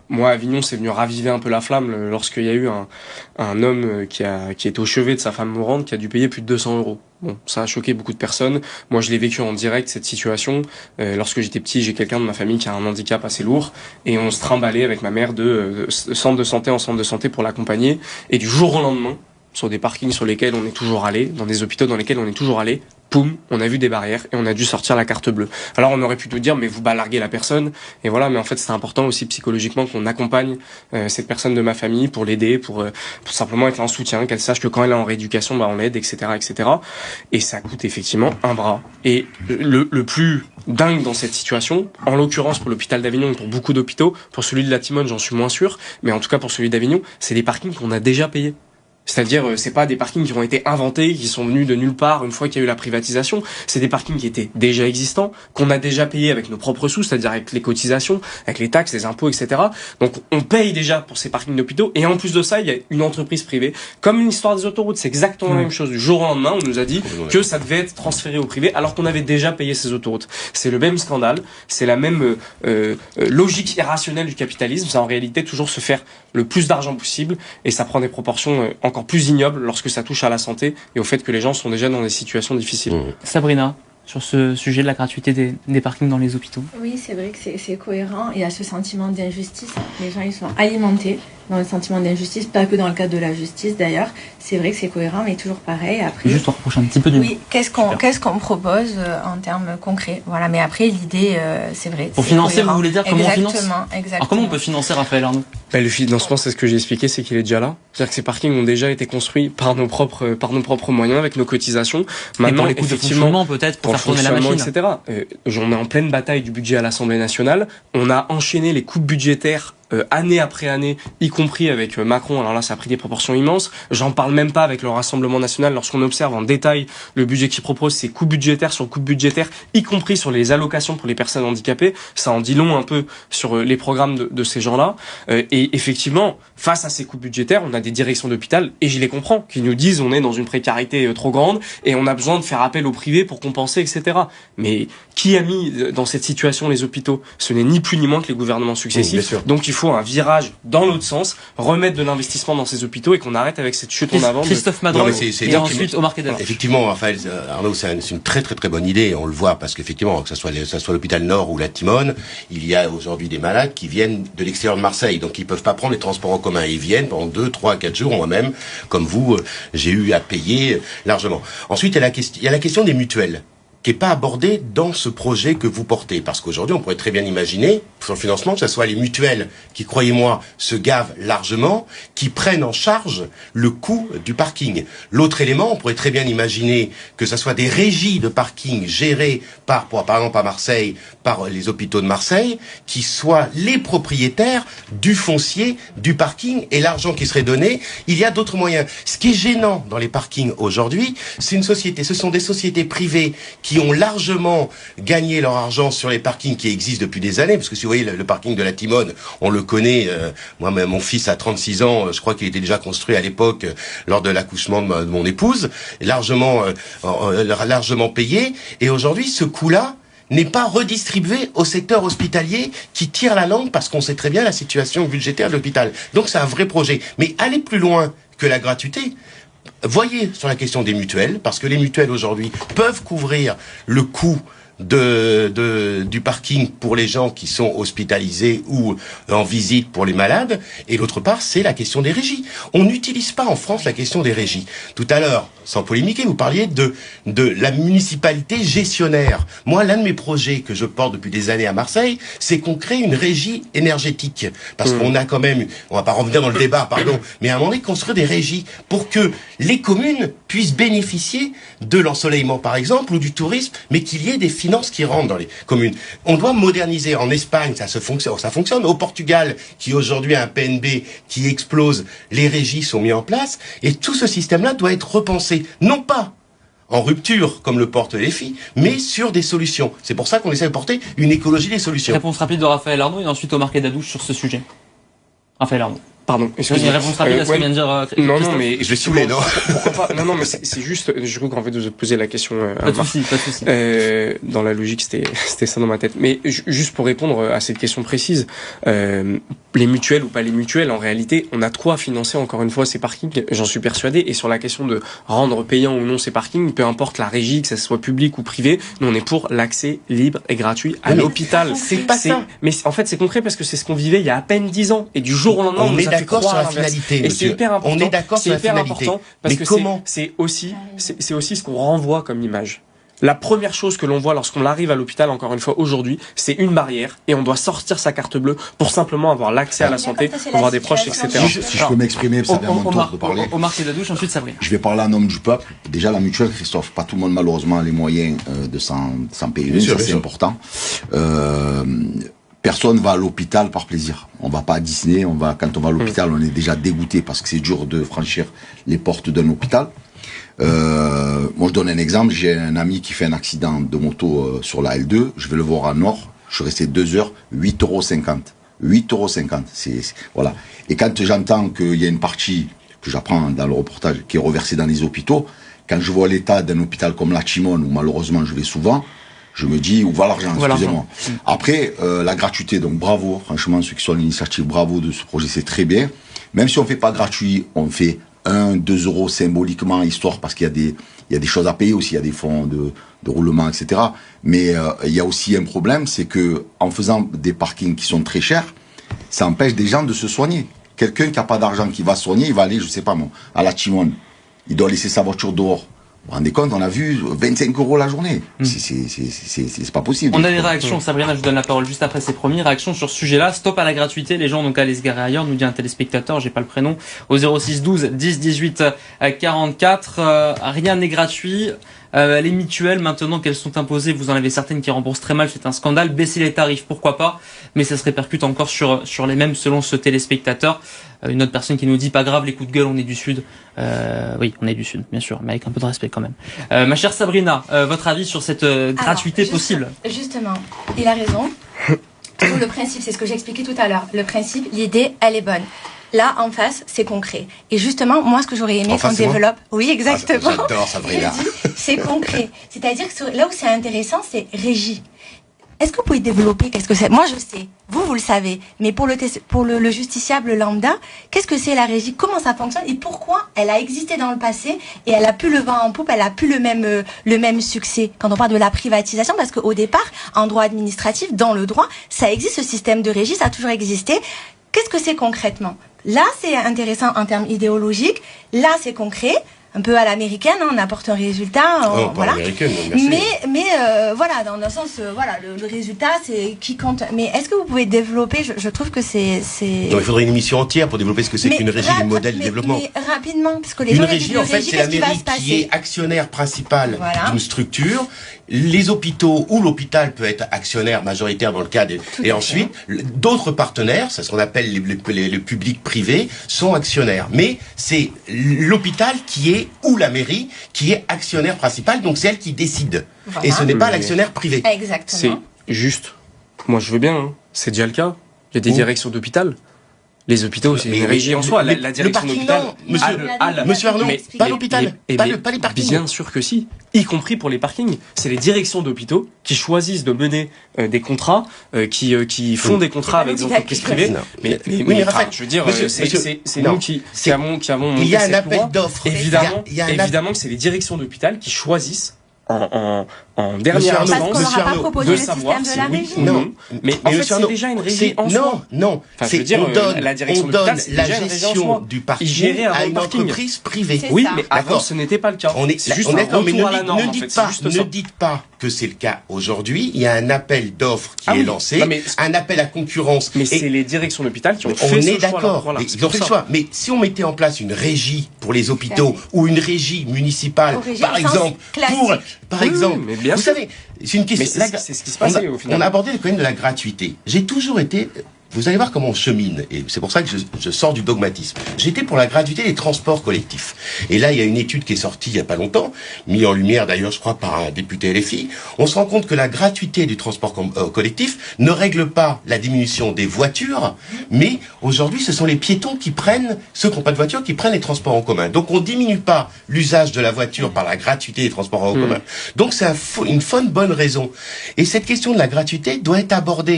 moi, Avignon, c'est venu raviver un peu la flamme lorsqu'il y a eu un homme qui est au chevet de sa femme mourante, qui a dû payer plus de 200 euros. Bon, ça a choqué beaucoup de personnes. Moi, je l'ai vécu en direct, cette situation. Lorsque j'étais petit, j'ai quelqu'un de ma famille qui a un handicap assez lourd, et on se trimballait avec ma mère de centre de santé en centre de santé pour l'accompagner. Et du jour au lendemain, sur des parkings sur lesquels on est toujours allé, dans des hôpitaux dans lesquels on est toujours allé, poum, on a vu des barrières et on a dû sortir la carte bleue. Alors on aurait pu tout dire, mais vous balarguez la personne, et voilà, mais en fait c'est important aussi psychologiquement qu'on accompagne cette personne de ma famille pour l'aider, pour simplement être en soutien, qu'elle sache que quand elle est en rééducation, bah on l'aide, etc., etc. Et ça coûte effectivement un bras. Et le plus dingue dans cette situation, en l'occurrence pour l'hôpital d'Avignon et pour beaucoup d'hôpitaux, pour celui de la Timone j'en suis moins sûr, mais en tout cas pour celui d'Avignon, c'est des parkings qu'on a déjà payés. C'est-à-dire, c'est pas des parkings qui ont été inventés, qui sont venus de nulle part une fois qu'il y a eu la privatisation. C'est des parkings qui étaient déjà existants, qu'on a déjà payés avec nos propres sous, c'est-à-dire avec les cotisations, avec les taxes, les impôts, etc. Donc, on paye déjà pour ces parkings d'hôpitaux. Et en plus de ça, il y a une entreprise privée. Comme une histoire des autoroutes, c'est exactement la même chose. Du jour au lendemain, on nous a dit que ça devait être transféré au privé, alors qu'on avait déjà payé ces autoroutes. C'est le même scandale, c'est la même logique irrationnelle du capitalisme. C'est en réalité toujours se faire le plus d'argent possible, et ça prend des proportions encore plus ignobles lorsque ça touche à la santé et au fait que les gens sont déjà dans des situations difficiles. Sabrina, sur ce sujet de la gratuité des parkings dans les hôpitaux. Oui, c'est vrai que c'est cohérent. Il y a ce sentiment d'injustice. Les gens, ils sont alimentés dans le sentiment d'injustice, pas que dans le cadre de la justice d'ailleurs. C'est vrai que c'est cohérent, mais toujours pareil. Après, juste on rapproche un petit peu du... Oui, qu'est-ce qu'on propose en termes concrets. Voilà, mais après, l'idée, c'est vrai. Pour financer, cohérent. Vous voulez dire comment on finance? Exactement. Alors comment on peut financer, Raphaël Arnaud? Le financement, c'est ce que j'ai expliqué, c'est qu'il est déjà là. C'est-à-dire que ces parkings ont déjà été construits par nos propres moyens, avec nos cotisations. Maintenant, et pour les coûts de fonctionnement, peut-être, pour faire tourner la machine, etc. On est en pleine bataille du budget à l'Assemblée nationale. On a enchaîné les coupes budgétaires année après année, y compris avec Macron. Alors là, ça a pris des proportions immenses. J'en parle même pas avec le Rassemblement national. Lorsqu'on observe en détail le budget qu'il propose, c'est coupes budgétaires sur coupes budgétaires, y compris sur les allocations pour les personnes handicapées. Ça en dit long un peu sur les programmes de ces gens-là. Et effectivement, face à ces coupes budgétaires, on a des directions d'hôpital, et je les comprends, qui nous disent on est dans une précarité trop grande et on a besoin de faire appel au privé pour compenser, etc. Mais qui a mis dans cette situation les hôpitaux? Ce n'est ni plus ni moins que les gouvernements successifs. Donc il faut un virage dans l'autre sens, remettre de l'investissement dans ces hôpitaux, et qu'on arrête avec cette chute en avant. Christophe Madron, et ensuite Omar Kedem. Effectivement, Raphaël Arnaud, c'est une très très très bonne idée. On le voit parce qu'effectivement, que ça soit l'hôpital Nord ou la Timone, il y a aujourd'hui des malades qui viennent de l'extérieur de Marseille, donc ils peuvent pas prendre les transports en commun. Ils viennent pendant 2, 3, 4 jours. Moi-même, comme vous, j'ai eu à payer largement. Ensuite, il y a la question des mutuelles, qui n'est pas abordée dans ce projet que vous portez. Parce qu'aujourd'hui, on pourrait très bien imaginer, sur le financement, que ce soit les mutuelles qui, croyez-moi, se gavent largement, qui prennent en charge le coût du parking. L'autre élément, on pourrait très bien imaginer que ce soit des régies de parking gérées par exemple à Marseille, par les hôpitaux de Marseille, qui soient les propriétaires du foncier, du parking, et l'argent qui serait donné. Il y a d'autres moyens. Ce qui est gênant dans les parkings aujourd'hui, ce sont des sociétés privées qui ont largement gagné leur argent sur les parkings qui existent depuis des années, parce que si vous voyez le parking de la Timone, on le connaît, moi mon fils a 36 ans, je crois qu'il était déjà construit à l'époque lors de l'accouchement de mon épouse, largement payé, et aujourd'hui ce coût-là n'est pas redistribué au secteur hospitalier qui tire la langue parce qu'on sait très bien la situation budgétaire de l'hôpital. Donc c'est un vrai projet. Mais aller plus loin que la gratuité, voyez sur la question des mutuelles, parce que les mutuelles aujourd'hui peuvent couvrir le coût du parking pour les gens qui sont hospitalisés ou en visite pour les malades, et l'autre part c'est la question des régies. On n'utilise pas en France la question des régies. Tout à l'heure, sans polémiquer, vous parliez de la municipalité gestionnaire. Moi, l'un de mes projets que je porte depuis des années à Marseille, c'est qu'on crée une régie énergétique. Parce qu'on a quand même, on va pas revenir dans le débat, pardon, mais à un moment donné, construire des régies pour que les communes puissent bénéficier de l'ensoleillement, par exemple, ou du tourisme, mais qu'il y ait des finances qui rentrent dans les communes. On doit moderniser. En Espagne, ça fonctionne. Au Portugal, qui aujourd'hui a un PNB qui explose, les régies sont mises en place, et tout ce système-là doit être repensé. Non pas en rupture, comme le portent les filles, mais sur des solutions. C'est pour ça qu'on essaie de porter une écologie des solutions. Réponse rapide de Raphaël Arnaud, et ensuite Omar Kedem sur ce sujet. Raphaël Arnaud. Pardon, Une excusez-moi. réponse rapide à ce que vient de dire Non, Christophe. non, mais Je vais saouler, non? pourquoi pas? Non, mais c'est juste, je crois qu'en fait, vous posez la question à Pas de Marc. souci, pas de souci. Dans la logique, c'était ça dans ma tête. Mais juste pour répondre à cette question précise, les mutuelles ou pas les mutuelles, en réalité, on a de quoi financer encore une fois ces parkings, j'en suis persuadé. Et sur la question de rendre payant ou non ces parkings, peu importe la régie, que ça soit public ou privé, nous on est pour l'accès libre et gratuit à l'hôpital. C'est pas ça. Mais en fait, c'est concret parce que c'est ce qu'on vivait il y a à peine 10 ans. Et du jour au lendemain, On nous est a fait d'accord croire sur la à l'inverse. finalité, Et c'est monsieur. hyper important. On est d'accord sur la hyper finalité. important parce Mais que comment? c'est aussi ce qu'on renvoie comme image. La première chose que l'on voit lorsqu'on arrive à l'hôpital, encore une fois aujourd'hui, c'est une barrière et on doit sortir sa carte bleue pour simplement avoir l'accès à la santé, pour voir des proches, etc. Si je peux m'exprimer, ça vient à mon tour de parler. Omar Kedadouche, ensuite Sabrina. Je vais parler en nom du peuple. Déjà, la mutuelle, Christophe, pas tout le monde malheureusement a les moyens de s'en payer une, ça c'est important. Personne va à l'hôpital par plaisir. On va pas à Disney, quand on va à l'hôpital, on est déjà dégoûté parce que c'est dur de franchir les portes d'un hôpital. Moi, je donne un exemple. J'ai un ami qui fait un accident de moto sur la L2. Je vais le voir à Nord. Je suis resté 2 heures, 8,50 €. 8,50 €. Voilà. Et quand j'entends qu'il y a une partie que j'apprends dans le reportage qui est reversée dans les hôpitaux, quand je vois l'état d'un hôpital comme la Chimone, où malheureusement je vais souvent, je me dis, où va l'argent, excusez-moi. Après, la gratuité, donc bravo, franchement, ceux qui sont à l'initiative, bravo de ce projet, c'est très bien. Même si on fait pas gratuit, on fait 1, 2 € symboliquement, histoire, parce qu'il y a des choses à payer aussi, il y a des fonds de roulement, etc. Mais il y a aussi un problème, c'est que en faisant des parkings qui sont très chers, ça empêche des gens de se soigner. Quelqu'un qui n'a pas d'argent, qui va se soigner, il va aller, je sais pas moi, à la Chimone. Il doit laisser sa voiture dehors. Vous vous rendez compte, on a vu 25 € la journée. C'est pas possible. On a des réactions, Sabrina, je vous donne la parole juste après, c'est promis. Réaction sur ce sujet-là, stop à la gratuité, les gens ont donc à aller se garer ailleurs, nous dit un téléspectateur, j'ai pas le prénom, au 06 12 10 18 44, rien n'est gratuit. Les mutuelles, maintenant qu'elles sont imposées, vous en avez certaines qui remboursent très mal, c'est un scandale. Baisser les tarifs, pourquoi pas, mais ça se répercute encore sur les mêmes selon ce téléspectateur. Une autre personne qui nous dit, pas grave, les coups de gueule, on est du Sud. Oui, on est du Sud, bien sûr, mais avec un peu de respect quand même. Ma chère Sabrina, votre avis sur cette gratuité possible? Justement, il a raison. Toujours le principe, c'est ce que j'expliquais tout à l'heure. Le principe, l'idée, elle est bonne. Là, en face, c'est concret. Et justement, moi, ce que j'aurais aimé qu'on développe... Oui, exactement. J'adore Sabrina. C'est concret. C'est-à-dire que là où c'est intéressant, c'est régie. Est-ce que vous pouvez développer qu'est-ce que c'est? Moi, je sais. Vous le savez. Mais pour le justiciable lambda, qu'est-ce que c'est la régie? Comment ça fonctionne? Et pourquoi elle a existé dans le passé et elle a pu le vent en poupe, elle a pu le même succès quand on parle de la privatisation? Parce qu'au départ, en droit administratif, dans le droit, ça existe, ce système de régie, ça a toujours existé. Qu'est-ce que c'est concrètement? Là, c'est intéressant en termes idéologiques. Là, c'est concret. Un peu à l'américaine, hein, on apporte un résultat. Voilà. Mais voilà, dans le sens, voilà, le résultat, c'est qui compte. Mais est-ce que vous pouvez développer? Je trouve que c'est. Non, il faudrait une émission entière pour développer ce que c'est qu'une régie, le modèle de développement. Mais rapidement, parce que les une gens régie, en fait, c'est la mairie qui est actionnaire principal d'une structure. Les hôpitaux ou l'hôpital peut être actionnaire majoritaire dans le cas des... Et ensuite, d'autres partenaires, c'est ce qu'on appelle les publics privés, sont actionnaires. Mais c'est l'hôpital qui est, ou la mairie, qui est actionnaire principal, donc c'est elle qui décide. Voilà. Et ce n'est pas l'actionnaire privé. Exactement. C'est juste. Moi, je veux bien, hein. C'est déjà le cas. Il y a des directions d'hôpital. Les hôpitaux, c'est une régie en soi. La direction d'hôpital. Monsieur Arnaud, pas l'hôpital, pas les parkings. Bien sûr que si. Y compris pour les parkings. C'est les directions d'hôpitaux qui choisissent de mener des contrats, qui font des contrats avec des entreprises privées. Mais Raphaël, je veux dire, c'est nous qui avons il y a un appel d'offres. Évidemment que c'est les directions d'hôpital qui choisissent en dernière instance de savoir si oui ou non. Mais en fait, c'est déjà une régie en soi. Non. Enfin, je veux dire, la direction on donne d'hôpital, la gestion du parking à une entreprise privée. Oui, mais avant, ce n'était pas le cas. C'est juste un retour à la norme, en fait. Ne dites pas que c'est le cas aujourd'hui. Il y a un appel d'offres qui est lancé, un appel à concurrence. Mais c'est les directions d'hôpital qui ont fait ce choix. On est d'accord. Ils ont fait le choix. Mais si on mettait en place une régie pour les hôpitaux ou une régie municipale, par exemple, vous savez, c'est une question. C'est ce qui se passe au final. On a abordé le problème de la gratuité. J'ai toujours été vous allez voir comment on chemine, et c'est pour ça que je sors du dogmatisme. J'étais pour la gratuité des transports collectifs. Et là, il y a une étude qui est sortie il y a pas longtemps, mise en lumière d'ailleurs, je crois, par un député LFI. On se rend compte que la gratuité du transport collectif ne règle pas la diminution des voitures, mais aujourd'hui, ce sont les piétons qui prennent, ceux qui n'ont pas de voiture, qui prennent les transports en commun. Donc, on diminue pas l'usage de la voiture par la gratuité des transports en commun. Donc, c'est une bonne raison. Et cette question de la gratuité doit être abordée.